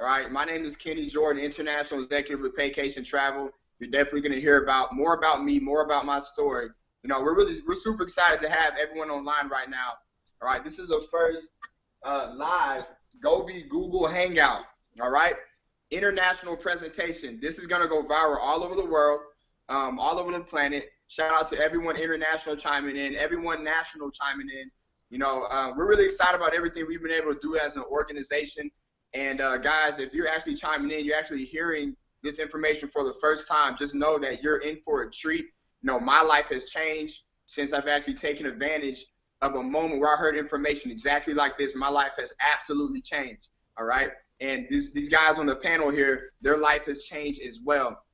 All right, my name is Kenny Jordan, International Executive with Paycation Travel. You're definitely going to hear more about me, more about my story. You know, we're super excited to have everyone online right now. All right, this is the first live GOBE Google Hangout. All right, international presentation. This is going to go viral all over the world, all over the planet. Shout out to everyone international chiming in, everyone national chiming in. You know, we're really excited about everything we've been able to do as an organization. And guys, if you're actually chiming in, you're actually hearing this information for the first time, just know that you're in for a treat. You know, my life has changed since I've actually taken advantage of a moment where I heard information exactly like this. My life has absolutely changed, all right? And these guys on the panel here, their life has changed as well.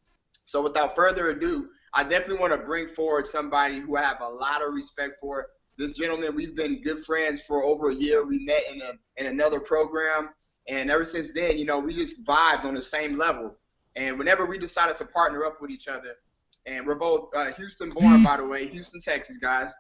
So without further ado, I definitely want to bring forward somebody who I have a lot of respect for. This gentleman, we've been good friends for over a year. We met in another program. And ever since then, you know, we just vibed on the same level. And whenever we decided to partner up with each other, and we're both Houston born, by the way, Houston, Texas, guys.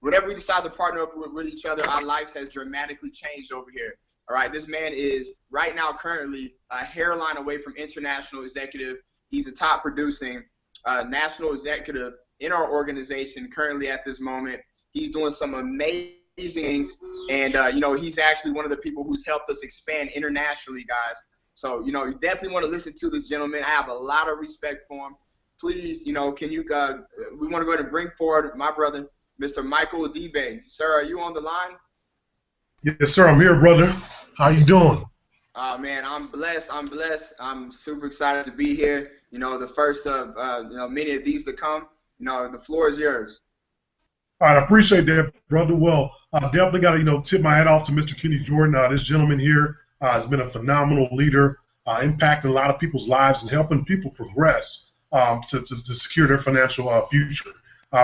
Whenever we decided to partner up with each other, our lives has dramatically changed over here. All right, this man is right now currently a hairline away from international executive. He's a top producing national executive in our organization currently at this moment. He's doing some amazing things, and you know, he's actually one of the people who's helped us expand internationally, guys. So, you know, you definitely want to listen to this gentleman. I have a lot of respect for him. Please, you know, can you we want to go ahead and bring forward my brother, Mr. Michael Debe. Sir, are you on the line? Yes, sir. I'm here, brother. How you doing? Man, I'm blessed. I'm super excited to be here. You know, the first of you know, many of these to come. You know, the floor is yours. All right, I appreciate that, brother. Well, I definitely got to, you know, tip my hat off to Mr. Kenny Jordan. This gentleman here has been a phenomenal leader, impacting a lot of people's lives and helping people progress to secure their financial future.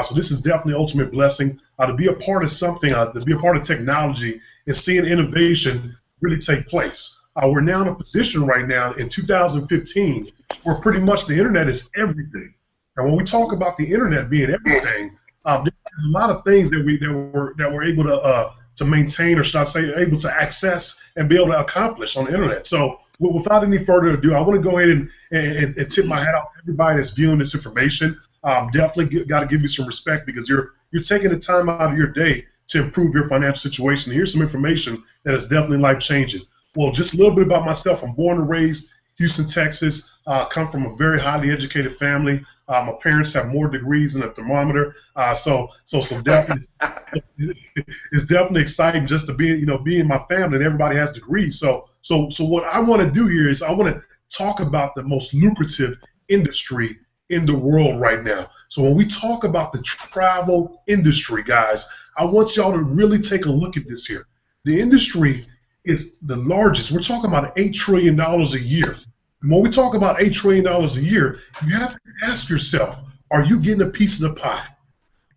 So this is definitely an ultimate blessing to be a part of something, to be a part of technology and seeing innovation really take place. We're now in a position right now in 2015 where pretty much the internet is everything. And when we talk about the internet being everything, there's a lot of things that we're able to maintain, or should I say, able to access and be able to accomplish on the internet. So without any further ado, I want to go ahead and tip my hat off to everybody that's viewing this information. Definitely got to give you some respect, because you're taking the time out of your day to improve your financial situation. Here's some information that is definitely life-changing. Well, just a little bit about myself. I'm born and raised Houston, Texas. Come from a very highly educated family. My parents have more degrees than a thermometer. So definitely, it's definitely exciting just to be in my family, and everybody has degrees. So what I want to do here is I want to talk about the most lucrative industry in the world right now. So when we talk about the travel industry, guys, I want y'all to really take a look at this here. The industry is the largest. We're talking about $8 trillion a year. And when we talk about $8 trillion a year, you have to ask yourself, are you getting a piece of the pie?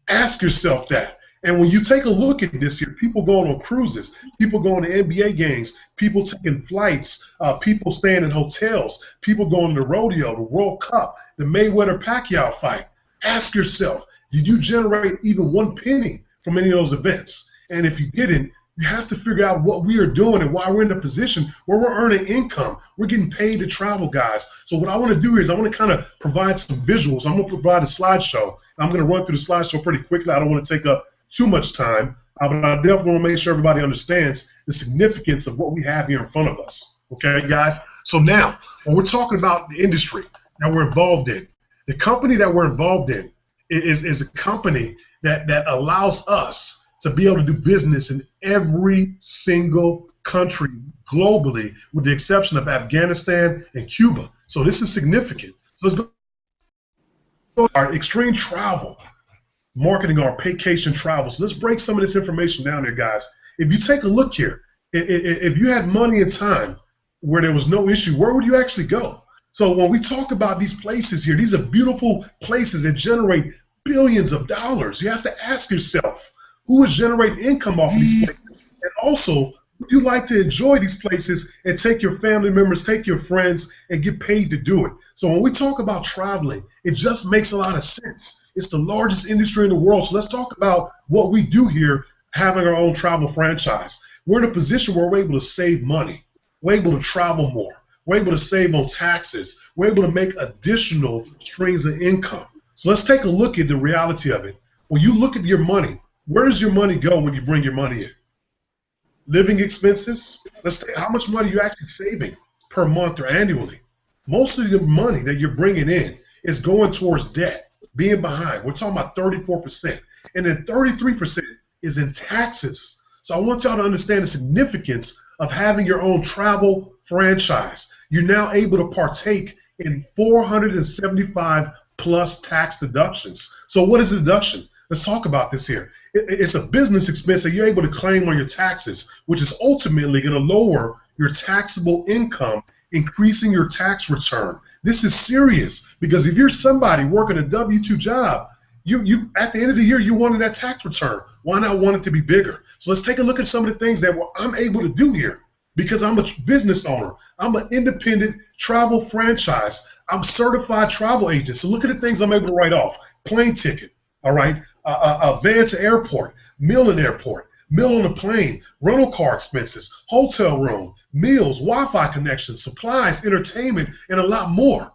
Ask yourself that. And when you take a look at this here, people going on cruises, people going to NBA games, people taking flights, people staying in hotels, people going to the rodeo, the World Cup, the Mayweather-Pacquiao fight. Ask yourself, did you generate even one penny from any of those events? And if you didn't, you have to figure out what we are doing and why we're in the position where we're earning income. We're getting paid to travel, guys. So what I want to do is I want to kind of provide some visuals. I'm going to provide a slideshow. I'm going to run through the slideshow pretty quickly. I don't want to take up too much time, but I definitely want to make sure everybody understands the significance of what we have here in front of us. Okay, guys? So now, when we're talking about the industry that we're involved in, the company that we're involved in is a company that allows us to be able to do business in every single country globally, with the exception of Afghanistan and Cuba. So this is significant. So let's go. Our Xstream Travel, marketing our Paycation Travel. So let's break some of this information down here, guys. If you take a look here, if you had money and time where there was no issue, where would you actually go? So when we talk about these places here, these are beautiful places that generate billions of dollars. You have to ask yourself, who is generating income off of these places? And also, would you like to enjoy these places and take your family members, take your friends, and get paid to do it? So when we talk about traveling, it just makes a lot of sense. It's the largest industry in the world. So let's talk about what we do here, having our own travel franchise. We're in a position where we're able to save money. we're able to travel more. We're able to save on taxes. We're able to make additional streams of income. So let's take a look at the reality of it. When you look at your money, where does your money go when you bring your money in? Living expenses. Let's say how much money you're actually saving per month or annually. Most of the money that you're bringing in is going towards debt, being behind. We're talking about 34%. And then 33% is in taxes. So I want y'all to understand the significance of having your own travel franchise. You're now able to partake in 475 plus tax deductions. So what is a deduction? Let's talk about this here. It's a business expense that you're able to claim on your taxes, which is ultimately going to lower your taxable income, increasing your tax return. This is serious because if you're somebody working a W-2 job, you at the end of the year, you wanted that tax return. Why not want it to be bigger? So let's take a look at some of the things that I'm able to do here because I'm a business owner. I'm an independent travel franchise. I'm a certified travel agent. So look at the things I'm able to write off. Plane ticket, all right? A van to airport, meal in airport, meal on a plane, rental car expenses, hotel room, meals, Wi-Fi connections, supplies, entertainment, and a lot more.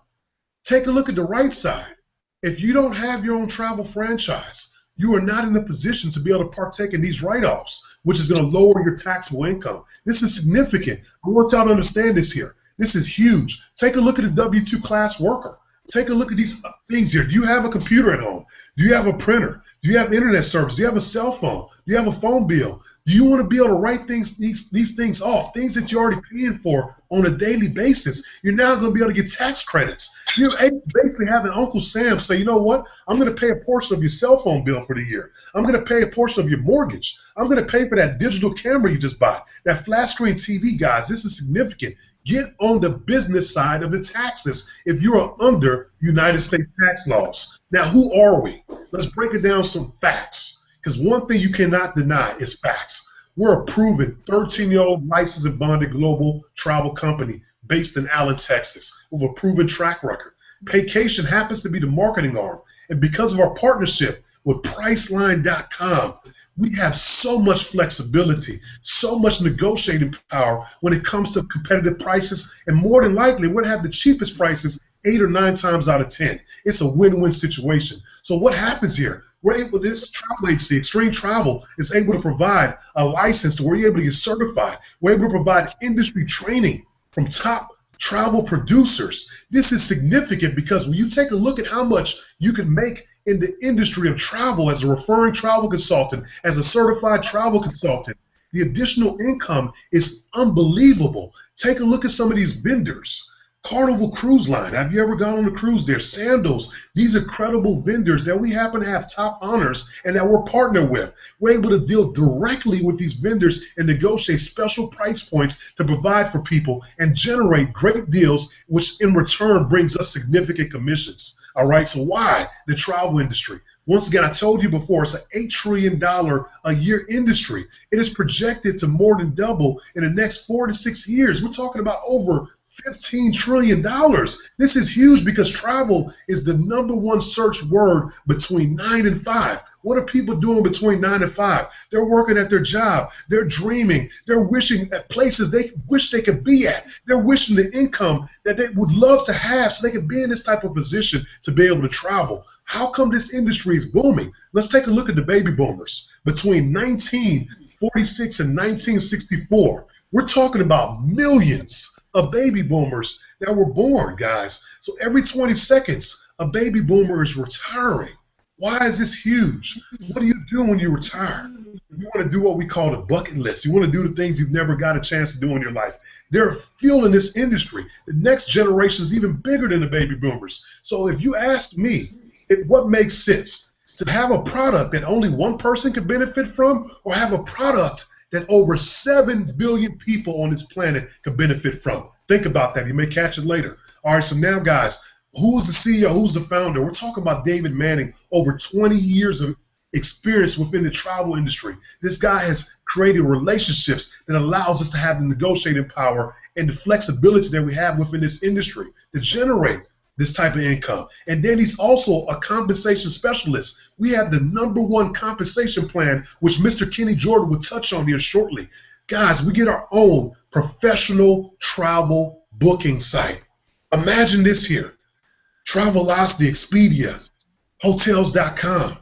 Take a look at the right side. If you don't have your own travel franchise, you are not in a position to be able to partake in these write-offs, which is going to lower your taxable income. This is significant. I want y'all to understand this here. This is huge. Take a look at a W-2 class worker. Take a look at these things here. Do you have a computer at home? Do you have a printer? Do you have internet service? Do you have a cell phone? Do you have a phone bill? Do you want to be able to write these things off, things that you're already paying for on a daily basis? You're now going to be able to get tax credits. You're basically having Uncle Sam say, you know what? I'm going to pay a portion of your cell phone bill for the year. I'm going to pay a portion of your mortgage. I'm going to pay for that digital camera you just bought, that flat screen TV, guys. This is significant. Get on the business side of the taxes if you are under United States tax laws. Now, who are we? Let's break it down some facts, because one thing you cannot deny is facts. We're a proven 13-year-old licensed and bonded global travel company based in Allen, Texas, with a proven track record. Paycation happens to be the marketing arm, and because of our partnership with Priceline.com, we have so much flexibility, so much negotiating power when it comes to competitive prices, and more than likely, we'll have the cheapest prices 8 or 9 times out of 10. It's a win-win situation. So what happens here? We're able, this travel agency, Xstream Travel, is able to provide a license to where you're able to get certified. We're able to provide industry training from top travel producers. This is significant because when you take a look at how much you can make in the industry of travel as a referring travel consultant, as a certified travel consultant, the additional income is unbelievable. Take a look at some of these vendors. Carnival Cruise Line, have you ever gone on a cruise there? Sandals, these are credible vendors that we happen to have top honors and that we're partnered with. We're able to deal directly with these vendors and negotiate special price points to provide for people and generate great deals, which in return brings us significant commissions. All right, so why the travel industry? Once again, I told you before, it's an $8 trillion a year industry. It is projected to more than double in the next 4 to 6 years. We're talking about over $15 trillion. This is huge because travel is the #1 search word between 9 and 5. What are people doing between 9 and 5? They're working at their job. They're dreaming. They're wishing at places they wish they could be at. They're wishing the income that they would love to have so they could be in this type of position to be able to travel. How come this industry is booming? Let's take a look at the baby boomers. Between 1946 and 1964, we're talking about millions of baby boomers that were born, guys. So every 20 seconds, a baby boomer is retiring. Why is this huge? What do you do when you retire? You want to do what we call the bucket list. You want to do the things you've never got a chance to do in your life. They're fueling this industry. The next generation is even bigger than the baby boomers. So if you ask me, what makes sense? To have a product that only one person can benefit from, or have a product that over 7 billion people on this planet could benefit from? Think about that. You may catch it later. All right, so now, guys, who's the CEO? Who's the founder? We're talking about David Manning, over 20 years of experience within the travel industry. This guy has created relationships that allows us to have the negotiating power and the flexibility that we have within this industry to generate this type of income. And then he's also a compensation specialist. We have the #1 compensation plan, which Mr. Kenny Jordan will touch on here shortly. Guys, we get our own professional travel booking site. Imagine this here. Travelocity, Expedia, Hotels.com,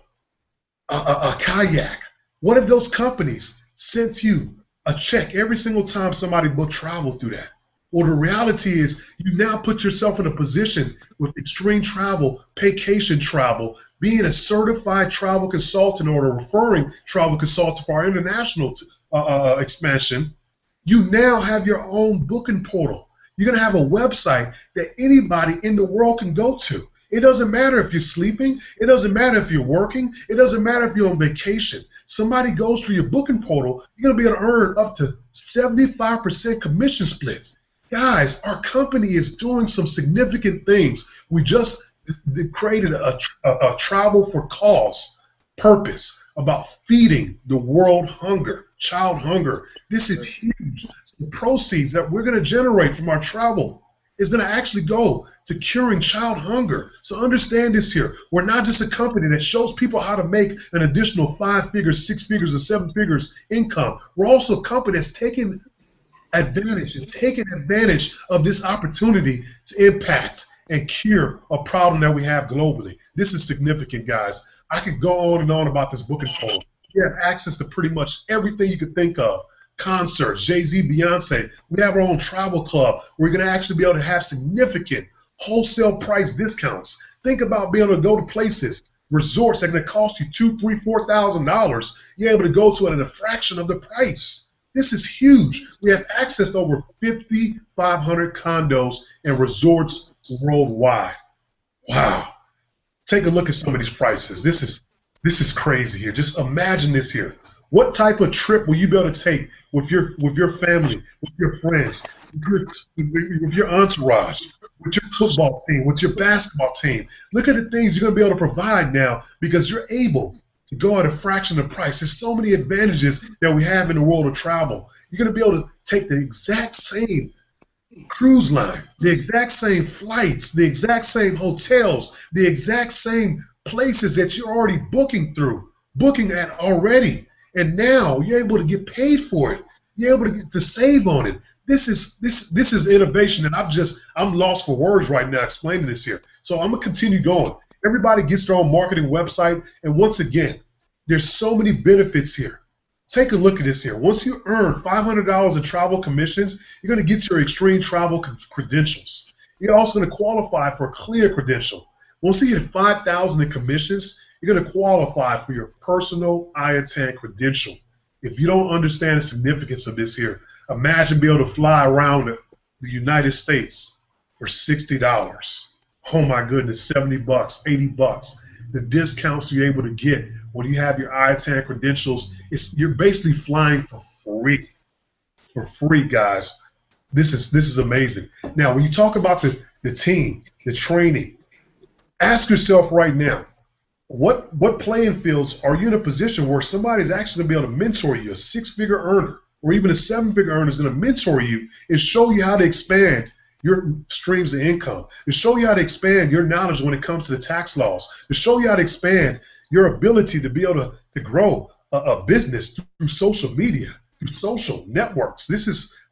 a Kayak. What if those companies sent you a check every single time somebody booked travel through that? Well, the reality is you now put yourself in a position with Xstream Travel, Paycation Travel, being a certified travel consultant or a referring travel consultant for our international expansion. You now have your own booking portal. You're going to have a website that anybody in the world can go to. It doesn't matter if you're sleeping. It doesn't matter if you're working. It doesn't matter if you're on vacation. Somebody goes through your booking portal, you're going to be able to earn up to 75% commission split. Guys, our company is doing some significant things. We just created a travel for cause purpose about feeding the world hunger, child hunger. This is huge. The proceeds that we're going to generate from our travel is going to actually go to curing child hunger. So understand this here. We're not just a company that shows people how to make an additional 5 figures, 6 figures, or 7 figures income. We're also a company that's taking advantage of this opportunity to impact and cure a problem that we have globally. This is significant, guys. I could go on and on about this booking portal. We have access to pretty much everything you could think of. Concerts, Jay-Z, Beyonce. We have our own travel club. We're going to actually be able to have significant wholesale price discounts. Think about being able to go to places, resorts that are going to cost you $2,000, $3,000, $4,000. You're able to go to it at a fraction of the price. This is huge. We have access to over 5,500 condos and resorts worldwide. Wow. Take a look at some of these prices. This is crazy here. Just imagine this here. What type of trip will you be able to take with your family, with your friends, with your entourage, with your football team, with your basketball team? Look at the things you're going to be able to provide now because you're able to go at a fraction of the price. There's so many advantages that we have in the world of travel. You're going to be able to take the exact same cruise line, the exact same flights, the exact same hotels, the exact same places that you're already booking at already. And now you're able to get paid for it. You're able to get to save on it. This is innovation, and I'm lost for words right now explaining this here. So I'm gonna continue going. Everybody gets their own marketing website, and once again, there's so many benefits here. Take a look at this here. Once you earn $500 in travel commissions, you're gonna get your Xstream Travel credentials. You're also gonna qualify for a clear credential. Once you get $5,000 in commissions, you're going to qualify for your personal IATAN credential. If you don't understand the significance of this here, imagine being able to fly around the United States for $60. Oh my goodness, 70 bucks, 80 bucks. The discounts you're able to get when you have your IATAN credentials, you're basically flying for free. For free, guys. This is amazing. Now, when you talk about the team, the training, ask yourself right now, what playing fields are you in a position where somebody's actually going to be able to mentor you? A 6-figure earner or even a 7-figure earner is going to mentor you and show you how to expand your streams of income, to show you how to expand your knowledge when it comes to the tax laws, to show you how to expand your ability to be able to grow a business through social media, through social networks.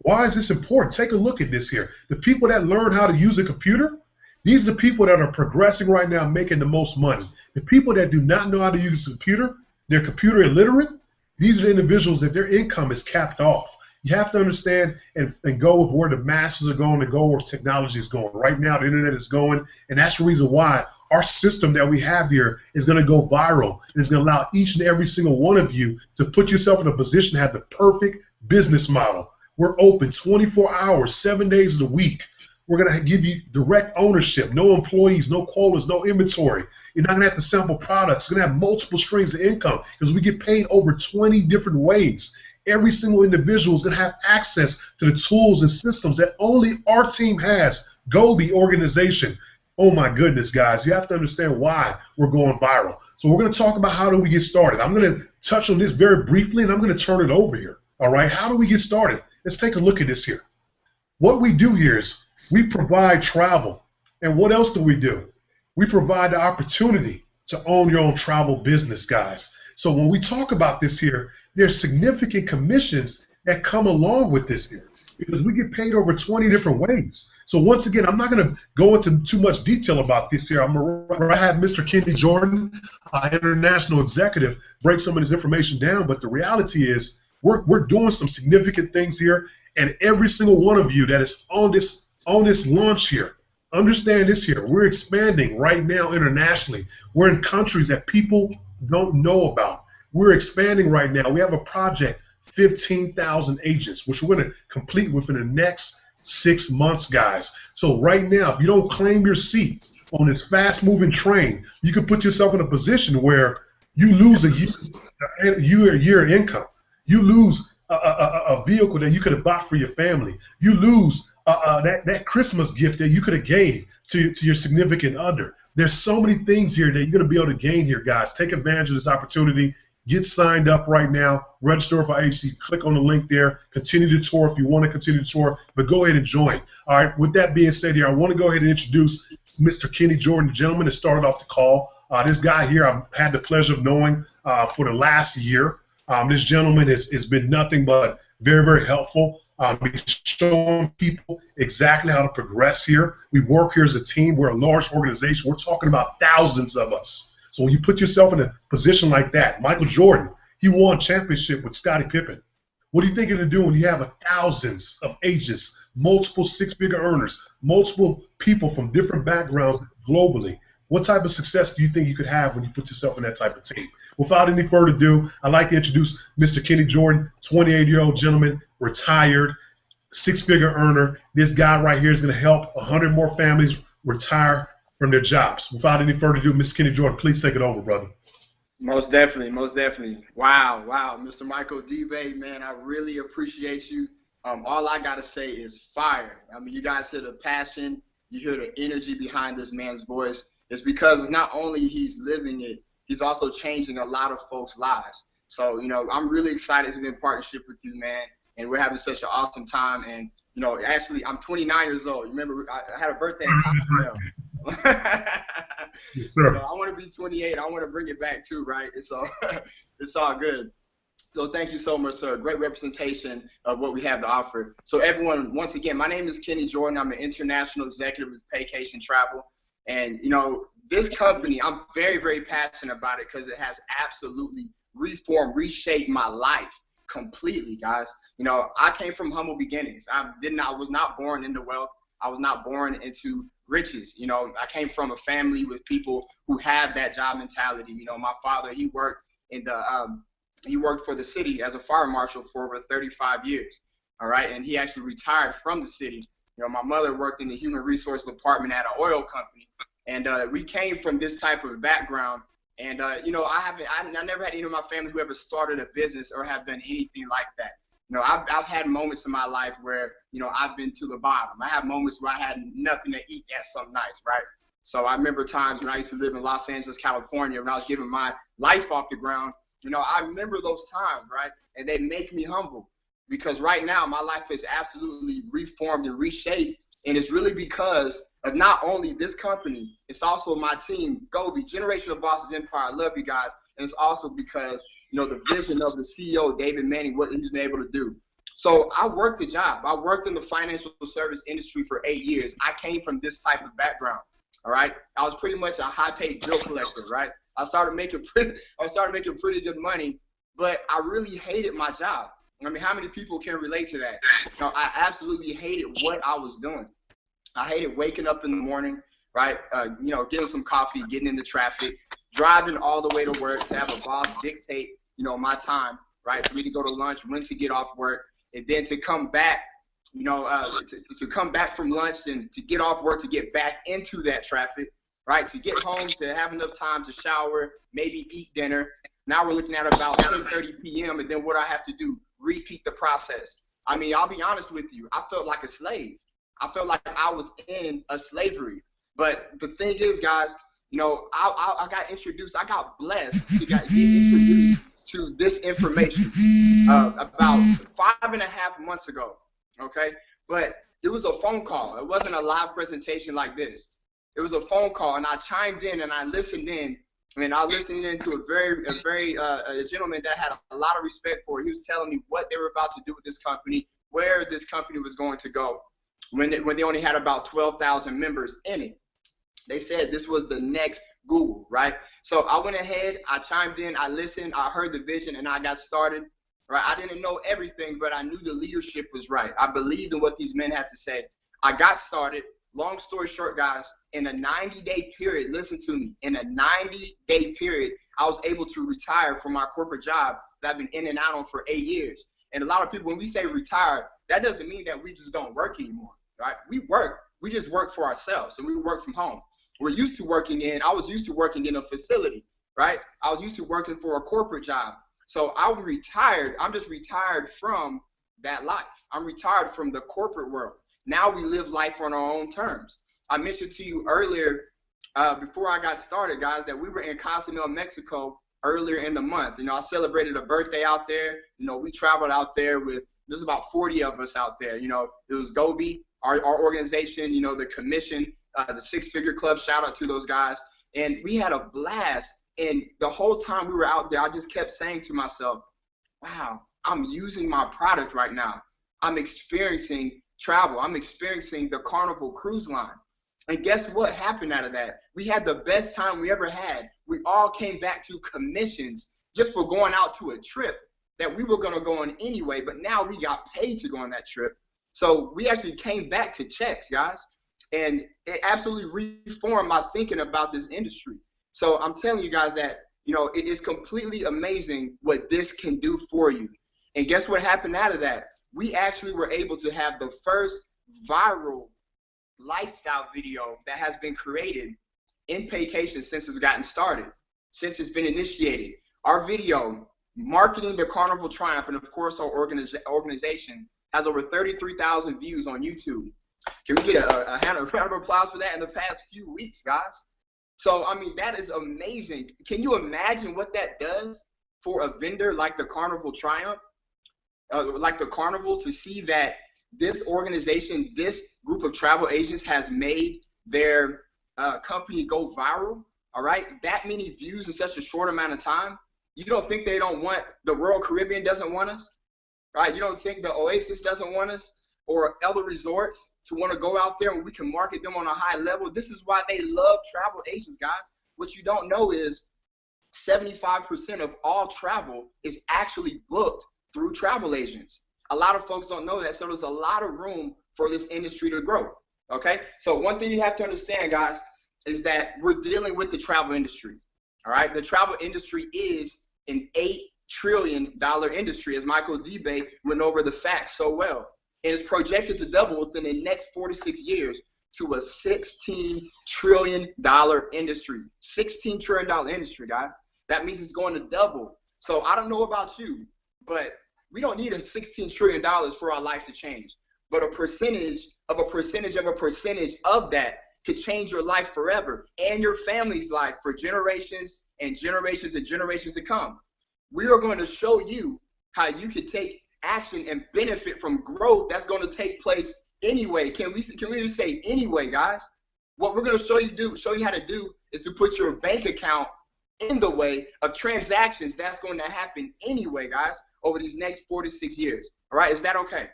Why is this important? Take a look at this here. The people that learn how to use a computer, these are the people that are progressing right now, making the most money. The people that do not know how to use a computer, they're computer illiterate, these are the individuals that their income is capped off. You have to understand and go with where the masses are going and go where technology is going. Right now, the internet is going, and that's the reason why our system that we have here is going to go viral. It's going to allow each and every single one of you to put yourself in a position to have the perfect business model. We're open 24 hours, 7 days of the week. We're going to give you direct ownership, no employees, no quotas, no inventory. You're not going to have to sample products. You're going to have multiple streams of income because we get paid over 20 different ways. Every single individual is going to have access to the tools and systems that only our team has. GOBE organization. Oh my goodness, guys. You have to understand why we're going viral. So we're going to talk about how do we get started. I'm going to touch on this very briefly, and I'm going to turn it over here. All right, how do we get started? Let's take a look at this here. What we do here is we provide travel. And what else do we do? We provide the opportunity to own your own travel business, guys. So when we talk about this here, there's significant commissions that come along with this here, because we get paid over 20 different ways. So once again, I'm not going to go into too much detail about this here. I'm going to have Mr. Kenny Jordan, international executive, break some of this information down. But the reality is we're doing some significant things here, and every single one of you that is on this launch here, understand this here. We're expanding right now internationally. We're in countries that people don't know about. We're expanding right now. We have a project, 15,000 agents, which we're going to complete within the next 6 months, guys. So right now, if you don't claim your seat on this fast-moving train, you can put yourself in a position where you lose a year income. You lose a vehicle that you could have bought for your family. You lose that Christmas gift that you could have gave to your significant other. There's so many things here that you're going to be able to gain here, guys. Take advantage of this opportunity. Get signed up right now. Register for agency. Click on the link there. Continue the tour if you want to continue the tour, but go ahead and join. All right, with that being said here, I want to go ahead and introduce Mr. Kenny Jordan, the gentleman that started off the call. This guy here I've had the pleasure of knowing for the last year. This gentleman has been nothing but very, very helpful. He's showing people exactly how to progress here. We work here as a team. We're a large organization. We're talking about thousands of us. So when you put yourself in a position like that, Michael Jordan, he won championship with Scottie Pippen. What do you think you're going to do when you have thousands of agents, multiple six-figure earners, multiple people from different backgrounds globally? What type of success do you think you could have when you put yourself in that type of team? Without any further ado, I'd like to introduce Mr. Kenny Jordan, 28-year-old gentleman, retired, six-figure earner. This guy right here is going to help 100 more families retire from their jobs. Without any further ado, Mr. Kenny Jordan, please take it over, brother. Most definitely, most definitely. Wow, Mr. Michael D-Bay, man, I really appreciate you. All I gotta say is fire. I mean, you guys hear the passion, you hear the energy behind this man's voice. It's because it's not only he's living it, he's also changing a lot of folks' lives. So, you know, I'm really excited to be in partnership with you, man, and we're having such an awesome time. And, you know, actually, I'm 29 years old. Remember, I had a birthday in Cozumel. Yes, sir. So I want to be 28. I want to bring it back too, right? It's all good. So thank you so much, sir. Great representation of what we have to offer. So everyone, once again, my name is Kenny Jordan. I'm an international executive with Paycation Travel. And, you know, this company, I'm very, very passionate about it because it has absolutely reformed, reshaped my life completely, guys. You know, I came from humble beginnings. I was not born into wealth. I was not born into riches. You know, I came from a family with people who have that job mentality. You know, my father, he worked for the city as a fire marshal for over 35 years. All right. And he actually retired from the city. You know, my mother worked in the human resource department at an oil company. And we came from this type of background. And, you know, I never had anyone in my family who ever started a business or have done anything like that. You know, I've had moments in my life where, you know, I've been to the bottom. I have moments where I had nothing to eat at some nights, right? So I remember times when I used to live in Los Angeles, California, when I was getting my life off the ground. You know, I remember those times, right? And they make me humble because right now my life is absolutely reformed and reshaped. And it's really because of not only this company, it's also my team, GOBE, Generational Bosses Empire. I love you guys. And it's also because, you know, the vision of the CEO, David Manning, what he's been able to do. So I worked the job. I worked in the financial service industry for 8 years. I came from this type of background, all right? I was pretty much a high-paid bill collector, right? I started making pretty good money, but I really hated my job. I mean, how many people can relate to that? You know, I absolutely hated what I was doing. I hated waking up in the morning, right? You know, getting some coffee, getting into traffic, driving all the way to work to have a boss dictate, you know, my time, right? For me to go to lunch, when to get off work, and then to come back, you know, to come back from lunch and to get off work, to get back into that traffic, right? To get home, to have enough time to shower, maybe eat dinner. Now we're looking at about 10:30 p.m. and then what I have to do, repeat the process. I mean, I'll be honest with you. I felt like a slave. I felt like I was in a slavery. But the thing is, guys, you know, I got introduced. I got blessed to get introduced to this information about 5.5 months ago. Okay, but it was a phone call. It wasn't a live presentation like this. It was a phone call, and I chimed in and I listened in, I mean, I listened into a gentleman that I had a lot of respect for. He was telling me what they were about to do with this company, where this company was going to go when they only had about 12,000 members in it. They said this was the next Google, right? So I went ahead, I chimed in, I listened, I heard the vision, and I got started, right? I didn't know everything, but I knew the leadership was right. I believed in what these men had to say. I got started. Long story short, guys, in a 90-day period, listen to me, in a 90-day period, I was able to retire from my corporate job that I've been in and out on for 8 years. And a lot of people, when we say retire, that doesn't mean that we just don't work anymore, right? We work. We just work for ourselves, and we work from home. I was used to working in a facility, right? I was used to working for a corporate job. So I'm retired. I'm just retired from that life. I'm retired from the corporate world. Now we live life on our own terms. I mentioned to you earlier, before I got started, guys, that we were in Cozumel, Mexico earlier in the month. You know, I celebrated a birthday out there. You know, we traveled out there there's about 40 of us out there. You know, it was GOBE, our organization, you know, the commission, the six-figure club, shout out to those guys. And we had a blast. And the whole time we were out there, I just kept saying to myself, wow, I'm using my product right now. I'm experiencing travel. I'm experiencing the Carnival cruise line. And guess what happened out of that? We had the best time we ever had. We all came back to commissions just for going out to a trip that we were going to go on anyway, but now we got paid to go on that trip. So we actually came back to checks, guys. And it absolutely reformed my thinking about this industry. So I'm telling you guys that, you know, it is completely amazing what this can do for you. And guess what happened out of that? We actually were able to have the first viral lifestyle video that has been created in Paycation since it's gotten started, since it's been initiated. Our video, Marketing the Carnival Triumph, and of course our organization, has over 33,000 views on YouTube. Can we get a round of applause for that in the past few weeks, guys? So, I mean, that is amazing. Can you imagine what that does for a vendor like the Carnival Triumph? Like the Carnival, to see that this organization, this group of travel agents has made their company go viral, all right? That many views in such a short amount of time. You don't think they don't want, the Royal Caribbean doesn't want us, right? You don't think the Oasis doesn't want us, or other resorts to want to go out there and we can market them on a high level? This is why they love travel agents, guys. What you don't know is 75% of all travel is actually booked through travel agents. A lot of folks don't know that, so there's a lot of room for this industry to grow, okay? So one thing you have to understand, guys, is that we're dealing with the travel industry, all right? The travel industry is an $8 trillion industry, as Michael Debe went over the facts so well. And it's projected to double within the next 4 to 6 years to a $16 trillion industry. $16 trillion industry, guys. That means it's going to double. So I don't know about you, but we don't need a $16 trillion for our life to change. But a percentage of a percentage of a percentage of that could change your life forever and your family's life for generations and generations and generations to come. We are going to show you how you can take action and benefit from growth that's going to take place anyway. Can we just say anyway, guys? What we're going to show you how to do is to put your bank account in the way of transactions that's going to happen anyway, guys, over these next 4 to 6 years. All right, is that okay?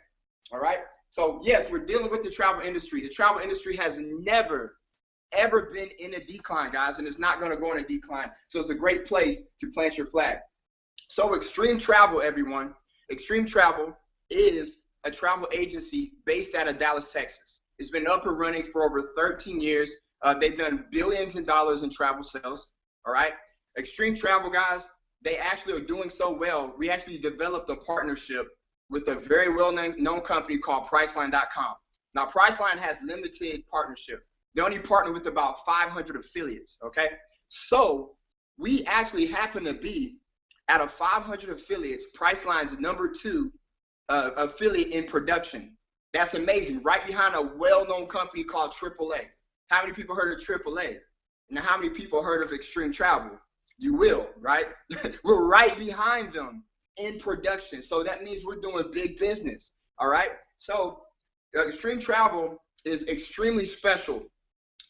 All right. So yes, we're dealing with the travel industry. The travel industry has never, ever been in a decline, guys, and it's not going to go in a decline. So it's a great place to plant your flag. So Xstream Travel, everyone. Xstream Travel is a travel agency based out of Dallas, Texas. It's been up and running for over 13 years. They've done billions of dollars in travel sales. All right. Xstream Travel, guys, they actually are doing so well. We actually developed a partnership with a very well-known company called Priceline.com. Now, Priceline has limited partnership. They only partner with about 500 affiliates, okay? So we actually happen to be out of 500 affiliates, Priceline's #2 affiliate in production. That's amazing. Right behind a well-known company called AAA. How many people heard of AAA? Now, how many people heard of Xstream Travel? You will, right? We're right behind them in production. So that means we're doing big business, all right? So Xstream Travel is extremely special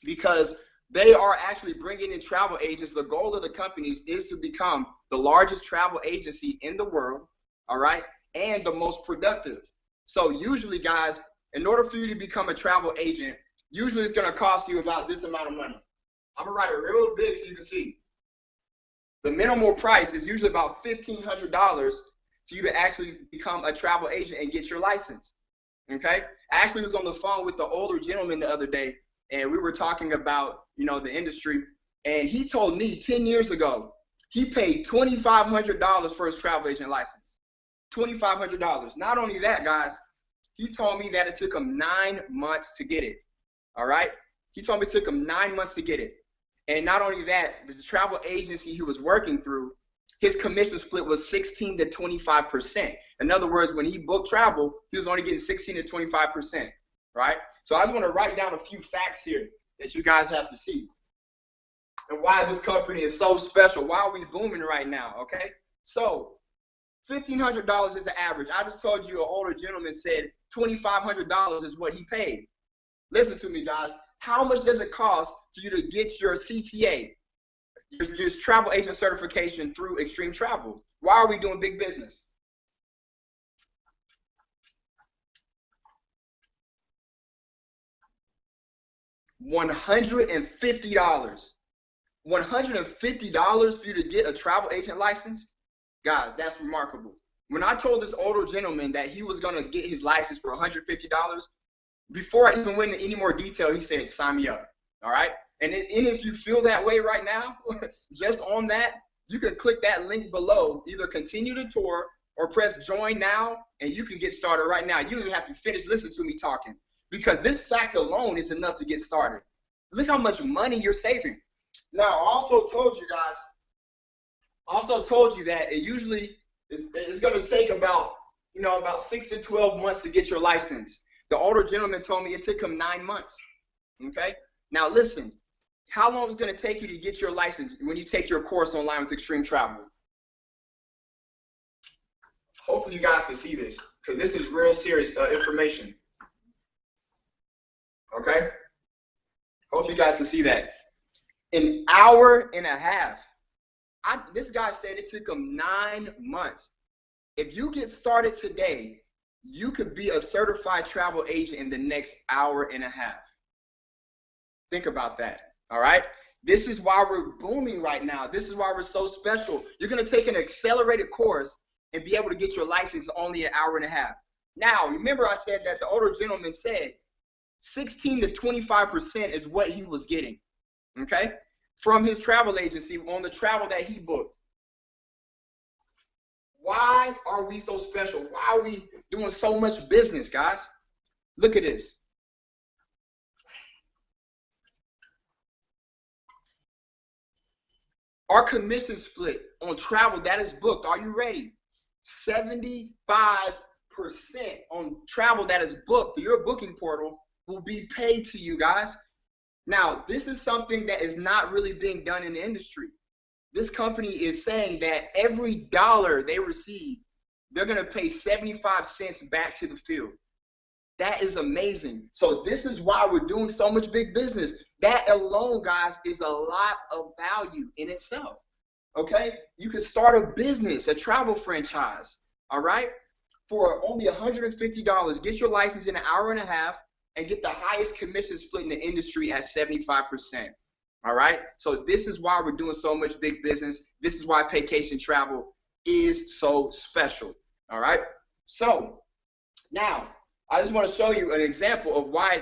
because They are actually bringing in travel agents. The goal of the companies is to become the largest travel agency in the world, all right, and the most productive. So usually, guys, in order for you to become a travel agent, usually it's going to cost you about this amount of money. I'm going to write it real big so you can see. The minimal price is usually about $1,500 for you to actually become a travel agent and get your license, okay? I actually was on the phone with the older gentleman the other day, and we were talking about, you know, the industry, and he told me 10 years ago, he paid $2,500 for his travel agent license. $2,500. Not only that, guys, he told me that it took him 9 months to get it, all right? He told me it took him 9 months to get it. And not only that, the travel agency he was working through, his commission split was 16 to 25%. In other words, when he booked travel, he was only getting 16 to 25%, right? So I just want to write down a few facts here that you guys have to see and why this company is so special. Why are we booming right now, okay? So $1,500 is the average. I just told you an older gentleman said $2,500 is what he paid. Listen to me, guys. How much does it cost for you to get your CTA, your travel agent certification through Xstream Travel? Why are we doing big business? $150. $150 for you to get a travel agent license? Guys, that's remarkable. When I told this older gentleman that he was going to get his license for $150, before I even went into any more detail, he said, sign me up, all right? And if you feel that way right now, just on that, you can click that link below, either continue the tour or press join now, and you can get started right now. You don't even have to finish listening to me talking, because this fact alone is enough to get started. Look how much money you're saving. Now, I also told you guys, that it usually is going to take about 6 to 12 months to get your license. The older gentleman told me it took him 9 months, okay? Now listen, how long is it going to take you to get your license when you take your course online with Xstream Travel? Hopefully you guys can see this, because this is real serious information, okay? Hope you guys can see that. An hour and a half. This guy said it took him 9 months. If you get started today, you could be a certified travel agent in the next hour and a half. Think about that, all right? This is why we're booming right now. This is why we're so special. You're going to take an accelerated course and be able to get your license only an hour and a half. Now, remember I said that the older gentleman said 16 to 25% is what he was getting, okay, from his travel agency on the travel that he booked. Why are we so special? Why are we doing so much business, guys? Look at this. Our commission split on travel that is booked, are you ready? 75% on travel that is booked through your booking portal will be paid to you, guys. Now, this is something that is not really being done in the industry. This company is saying that every dollar they receive, they're going to pay 75 cents back to the field. That is amazing. So this is why we're doing so much big business. That alone, guys, is a lot of value in itself. Okay? You can start a business, a travel franchise, all right? For only $150, get your license in an hour and a half and get the highest commission split in the industry at 75%. All right, so this is why we're doing so much big business. This is why Paycation Travel is so special. All right, so now I just want to show you an example of why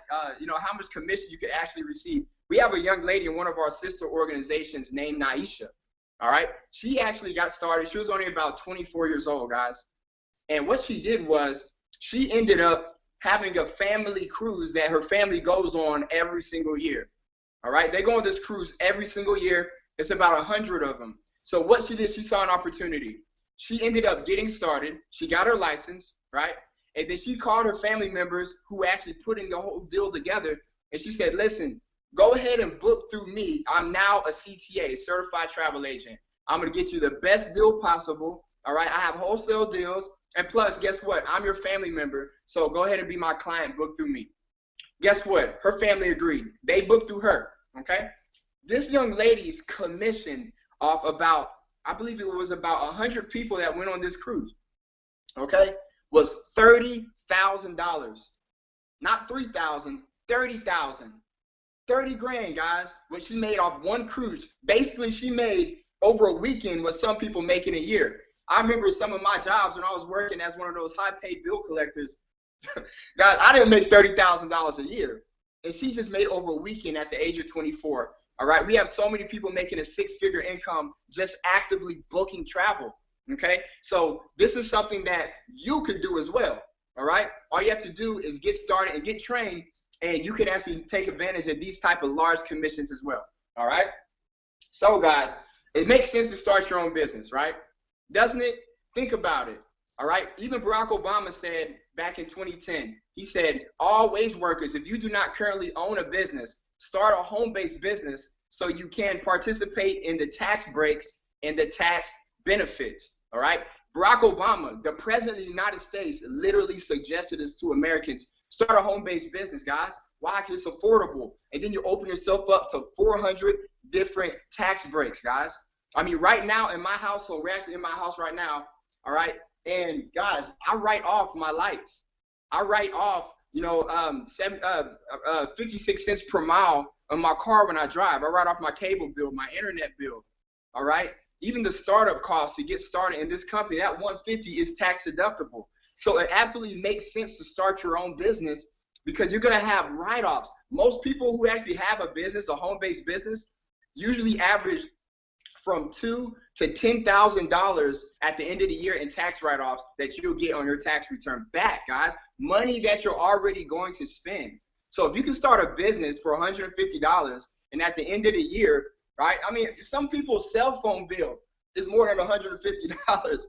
how much commission you could actually receive. We have a young lady in one of our sister organizations named Naisha. All right, she actually got started. She was only about 24 years old, guys, and what she did was she ended up having a family cruise that her family goes on every single year. All right, they go on this cruise every single year. It's about 100 of them. So what she did, she saw an opportunity. She ended up getting started. She got her license, right? And then she called her family members who were actually putting the whole deal together. And she said, listen, go ahead and book through me. I'm now a CTA, certified travel agent. I'm going to get you the best deal possible. All right, I have wholesale deals. And plus, guess what? I'm your family member. So go ahead and be my client, book through me. Guess what? Her family agreed. They booked through her. okay? This young lady's commission off about, I believe it was about 100 people that went on this cruise, okay, was $30,000. Not 3,000, 30,000. 30 grand, guys, what she made off one cruise. Basically, she made over a weekend what some people make in a year. I remember some of my jobs when I was working as one of those high-paid bill collectors. Guys, I didn't make $30,000 a year. And she just made over a weekend at the age of 24. All right, we have so many people making a six-figure income just actively booking travel. Okay, so this is something that you could do as well. All right, all you have to do is get started and get trained, and you can actually take advantage of these type of large commissions as well. All right, so guys, it makes sense to start your own business, right? Doesn't it? Think about it. All right, even Barack Obama said back in 2010, he said, all wage workers, if you do not currently own a business, start a home-based business so you can participate in the tax breaks and the tax benefits. All right, Barack Obama, the president of the United States, literally suggested this to Americans. Start a home-based business, guys. Why? Because it's affordable. And then you open yourself up to 400 different tax breaks, guys. I mean, right now in my household, we're actually in my house right now, all right? And guys, I write off my lights. I write off, 56 cents per mile on my car when I drive. I write off my cable bill, my internet bill, all right? Even the startup costs to get started in this company, that $150 is tax deductible. So it absolutely makes sense to start your own business because you're going to have write-offs. Most people who actually have a business, a home-based business, usually average from $2,000 to $10,000 at the end of the year in tax write-offs that you'll get on your tax return back, guys. Money that you're already going to spend. So if you can start a business for $150 and at the end of the year, right? I mean, some people's cell phone bill is more than $150.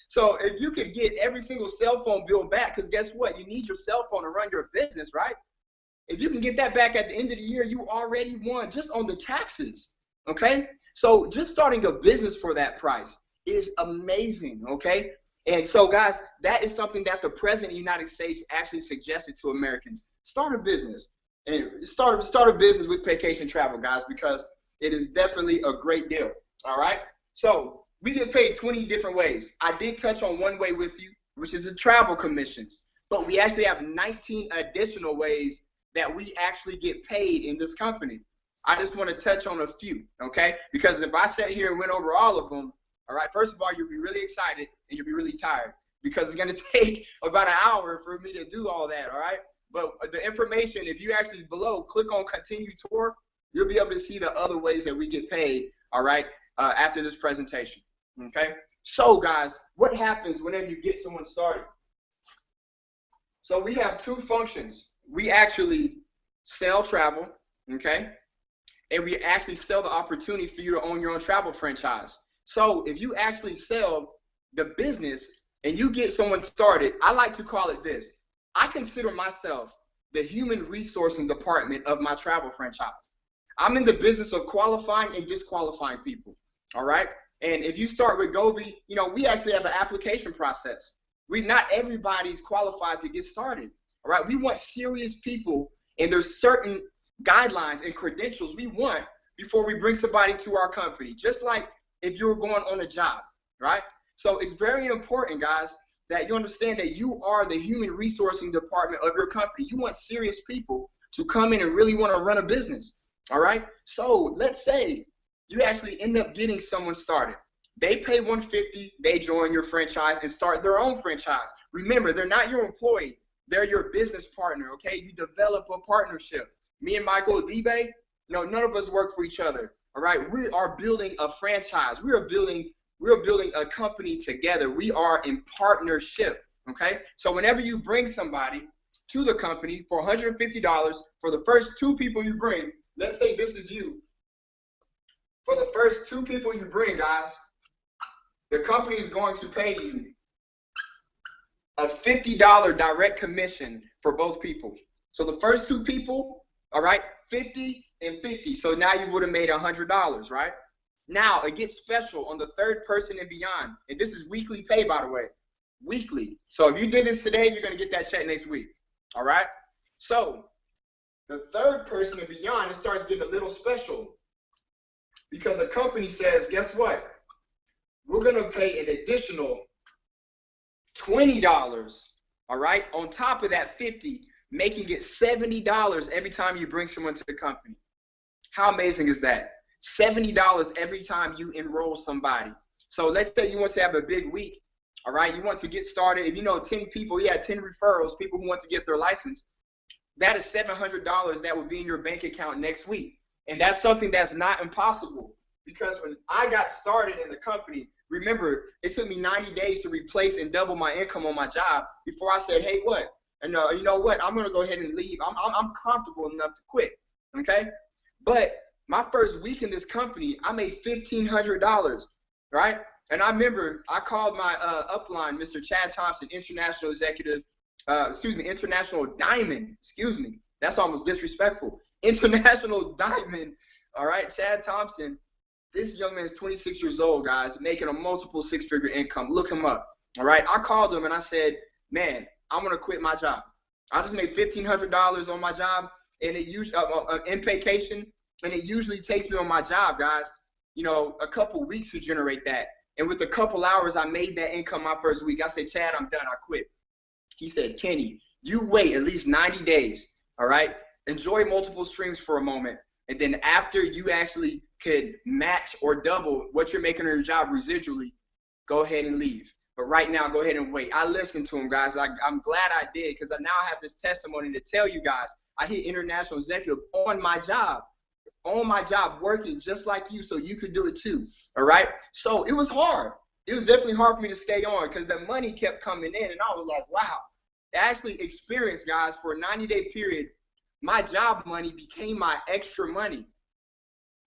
So if you could get every single cell phone bill back, because guess what? You need your cell phone to run your business, right? If you can get that back at the end of the year, you already won just on the taxes, okay? So just starting a business for that price is amazing, okay? And so, guys, that is something that the President of the United States actually suggested to Americans. Start a business. And start a business with Paycation Travel, guys, because it is definitely a great deal, all right? So we get paid 20 different ways. I did touch on one way with you, which is the travel commissions. But we actually have 19 additional ways that we actually get paid in this company. I just want to touch on a few, okay? Because if I sat here and went over all of them, all right, first of all, you'll be really excited and you'll be really tired because it's going to take about an hour for me to do all that, all right? But the information, if you actually below, click on continue tour, you'll be able to see the other ways that we get paid, all right, after this presentation, okay? So, guys, what happens whenever you get someone started? So we have two functions. We actually sell travel, okay? And we actually sell the opportunity for you to own your own travel franchise. So if you actually sell the business and you get someone started, I like to call it this. I consider myself the human resourcing department of my travel franchise. I'm in the business of qualifying and disqualifying people, all right? And if you start with GOBE, we actually have an application process. Not everybody's qualified to get started, all right? We want serious people, and there's certain guidelines and credentials we want before we bring somebody to our company, just like if you're going on a job, right? So it's very important, guys, that you understand that you are the human resourcing department of your company. You want serious people to come in and really want to run a business, all right? So let's say you actually end up getting someone started. They pay $150, they join your franchise and start their own franchise. Remember, they're not your employee. They're your business partner, okay? You develop a partnership. Me and Michael Dibe, none of us work for each other, all right? We are building a franchise. We are building a company together. We are in partnership, okay? So whenever you bring somebody to the company for $150, for the first two people you bring, let's say this is you. For the first two people you bring, guys, the company is going to pay you a $50 direct commission for both people. So the first two people, all right, 50 and 50. So now you would have made $100, right? Now it gets special on the third person and beyond. And this is weekly pay, by the way, weekly. So if you did this today, you're going to get that check next week, all right? So The third person and beyond, it starts getting a little special because a company says, guess what? We're going to pay an additional $20, all right, on top of that 50, making it $70 every time you bring someone to the company. How amazing is that? $70 every time you enroll somebody. So let's say you want to have a big week, all right? You want to get started. If you know 10 people, 10 referrals, people who want to get their license, that is $700 that will be in your bank account next week. And that's something that's not impossible, because when I got started in the company, remember, it took me 90 days to replace and double my income on my job before I said, hey, what? And you know what? I'm going to go ahead and leave. I'm comfortable enough to quit, okay? But my first week in this company, I made $1,500, right? And I remember I called my upline, Mr. Chad Thompson, international executive, international diamond, that's almost disrespectful. International diamond, all right, Chad Thompson. This young man is 26 years old, guys, making a multiple six-figure income. Look him up, all right? I called him and I said, man, I'm going to quit my job. I just made $1,500 on my job, and it usually in Paycation, and it usually takes me on my job, guys, a couple weeks to generate that. And with a couple hours, I made that income my first week. I said, Chad, I'm done. I quit. He said, Kenny, you wait at least 90 days, all right? Enjoy multiple streams for a moment. And then after you actually could match or double what you're making on your job residually, go ahead and leave. But right now, go ahead and wait. I listened to him, guys. I'm glad I did, because now I have this testimony to tell you guys. I hit international executive on my job, working just like you, so you could do it too, all right? So it was hard. It was definitely hard for me to stay on because the money kept coming in, and I was like, wow. I actually experienced, guys, for a 90-day period, my job money became my extra money,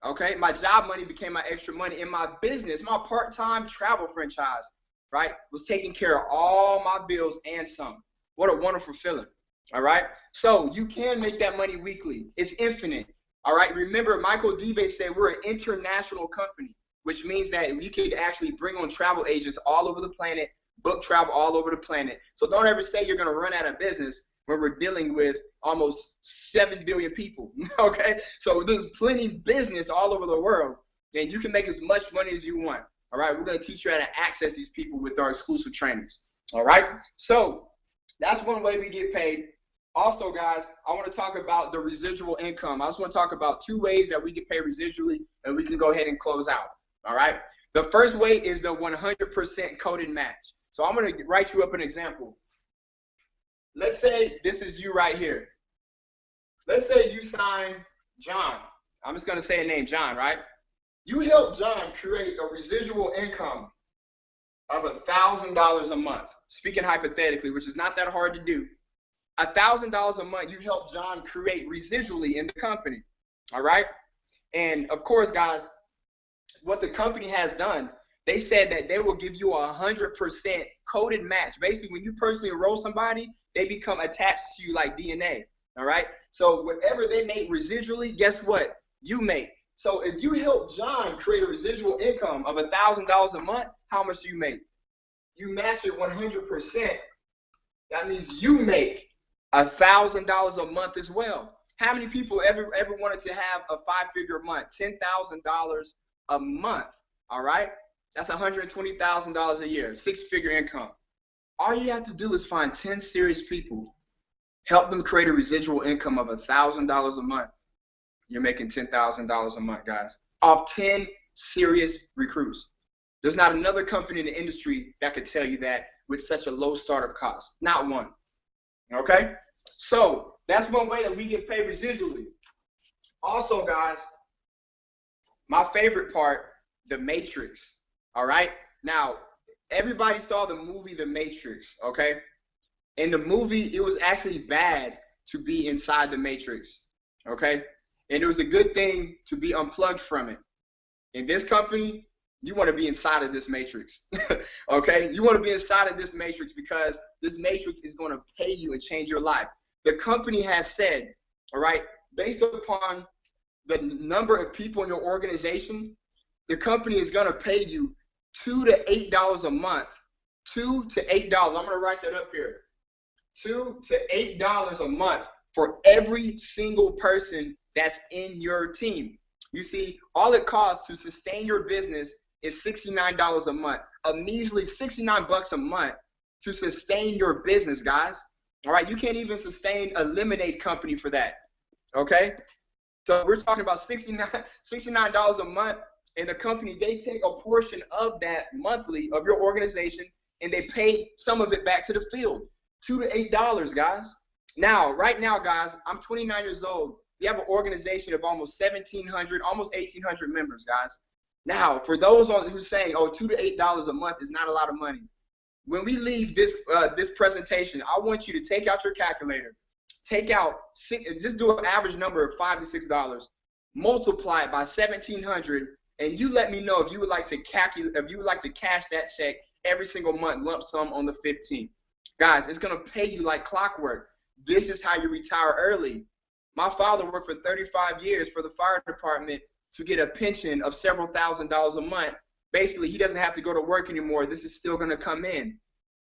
okay? My job money became my extra money. In my business, my part-time travel franchise, right, was taking care of all my bills and some. What a wonderful feeling, all right? So you can make that money weekly. It's infinite, all right? Remember, Michael Debe said we're an international company, which means that we could actually bring on travel agents all over the planet, book travel all over the planet. So don't ever say you're going to run out of business when we're dealing with almost 7 billion people, okay? So there's plenty of business all over the world, and you can make as much money as you want, all right? We're going to teach you how to access these people with our exclusive trainings, all right? So that's one way we get paid. Also, guys, I want to talk about the residual income. I just want to talk about 2 ways that we get paid residually, and we can go ahead and close out, all right? The first way is the 100% coded match. So I'm going to write you up an example. Let's say this is you right here. Let's say you sign John. I'm just going to say a name, John, right? You help John create a residual income of $1,000 a month. Speaking hypothetically, which is not that hard to do. $1,000 a month, you help John create residually in the company, all right? And of course, guys, what the company has done, they said that they will give you a 100% coded match. Basically, when you personally enroll somebody, they become attached to you like DNA, all right? So whatever they make residually, guess what? You make. So if you help John create a residual income of $1,000 a month, how much do you make? You match it 100%. That means you make $1,000 a month as well. How many people ever wanted to have a 5-figure month? $10,000 a month, all right? That's $120,000 a year, 6-figure income. All you have to do is find 10 serious people, help them create a residual income of $1,000 a month. You're making $10,000 a month, guys, off 10 serious recruits. There's not another company in the industry that could tell you that with such a low startup cost. Not one. Okay? So that's one way that we get paid residually. Also, guys, my favorite part, The Matrix. All right? Now, everybody saw the movie The Matrix, okay? In the movie, it was actually bad to be inside the Matrix, okay? And it was a good thing to be unplugged from it. In this company, you want to be inside of this matrix, okay? You want to be inside of this matrix because this matrix is going to pay you and change your life. The company has said, all right, based upon the number of people in your organization, the company is going to pay you $2 to $8 a month. $2 to $8. I'm going to write that up here. $2 to $8 a month for every single person that's in your team. You see, all it costs to sustain your business is $69 a month, a measly 69 bucks a month to sustain your business, guys. All right, you can't even sustain a lemonade company for that, okay? So we're talking about $69 a month, and the company, they take a portion of that monthly of your organization, and they pay some of it back to the field, $2 to $8, guys. Now, right now, guys, I'm 29 years old. We have an organization of almost 1,700, almost 1,800 members, guys. Now, for those who's saying, oh, $2 to $8 a month is not a lot of money, when we leave this presentation, I want you to take out your calculator, just do an average number of $5 to $6, multiply it by 1,700, and you let me know if you would like to cash that check every single month, lump sum on the 15th. Guys, it's gonna pay you like clockwork. This is how you retire early. My father worked for 35 years for the fire department to get a pension of several $1,000s a month. Basically, he doesn't have to go to work anymore. This is still going to come in.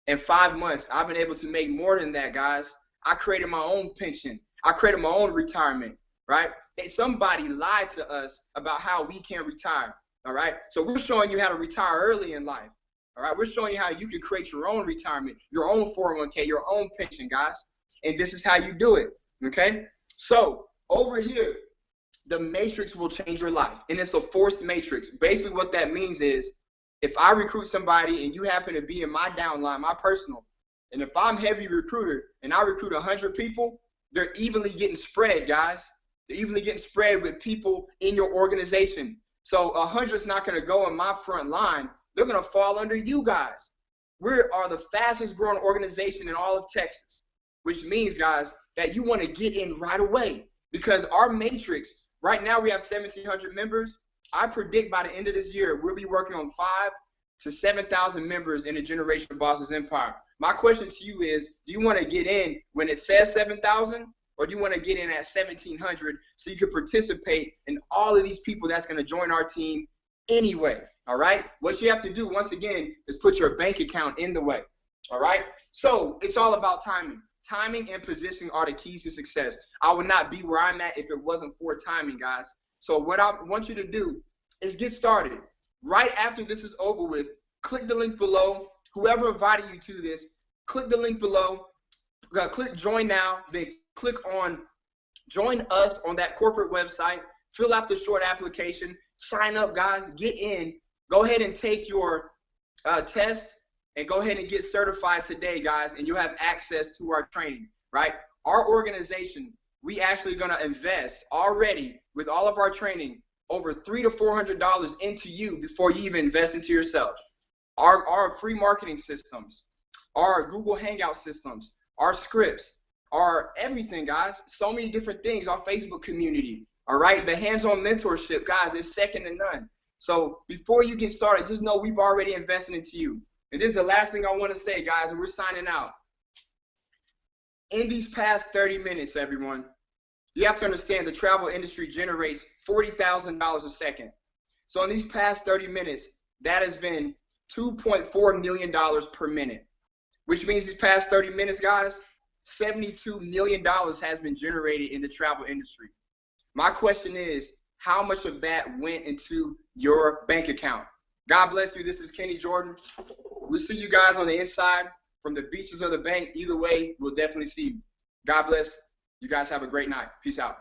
In 5 months, I've been able to make more than that, guys. I created my own pension. I created my own retirement, right? Somebody lied to us about how we can retire, all right? So we're showing you how to retire early in life, all right? We're showing you how you can create your own retirement, your own 401k, your own pension, guys. And this is how you do it, okay? So over here, the matrix will change your life, and it's a forced matrix. Basically what that means is if I recruit somebody and you happen to be in my downline, my personal, and if I'm heavy recruiter and I recruit 100 people, they're evenly getting spread, guys. They're evenly getting spread with people in your organization. So 100's not going to go in my front line. They're going to fall under you guys. We are the fastest growing organization in all of Texas, which means, guys, that you want to get in right away, because our matrix, right now we have 1,700 members. I predict by the end of this year, we'll be working on 5,000 to 7,000 members in the Generation Bosses Empire. My question to you is, do you want to get in when it says 7,000, or do you want to get in at 1,700 so you can participate in all of these people that's going to join our team anyway, all right? What you have to do, once again, is put your bank account in the way, all right? So it's all about timing. Timing and positioning are the keys to success. I would not be where I'm at if it wasn't for timing, guys. So what I want you to do is get started. Right after this is over with, click the link below. Whoever invited you to this, click the link below. Click join now, then click on join us on that corporate website. Fill out the short application. Sign up, guys. Get in. Go ahead and take your test. And go ahead and get certified today, guys, and you'll have access to our training, right? Our organization, we actually going to invest already with all of our training over $300 to $400 into you before you even invest into yourself. Our free marketing systems, our Google Hangout systems, our scripts, our everything, guys. So many different things, our Facebook community, all right? The hands-on mentorship, guys, is second to none. So before you get started, just know we've already invested into you. And this is the last thing I want to say, guys, and we're signing out. In these past 30 minutes, everyone, you have to understand the travel industry generates $40,000 a second. So in these past 30 minutes, that has been $2.4 million per minute, which means these past 30 minutes, guys, $72 million has been generated in the travel industry. My question is, how much of that went into your bank account? God bless you. This is Kenny Jordan. We'll see you guys on the inside from the beaches of the bank. Either way, we'll definitely see you. God bless. You guys have a great night. Peace out.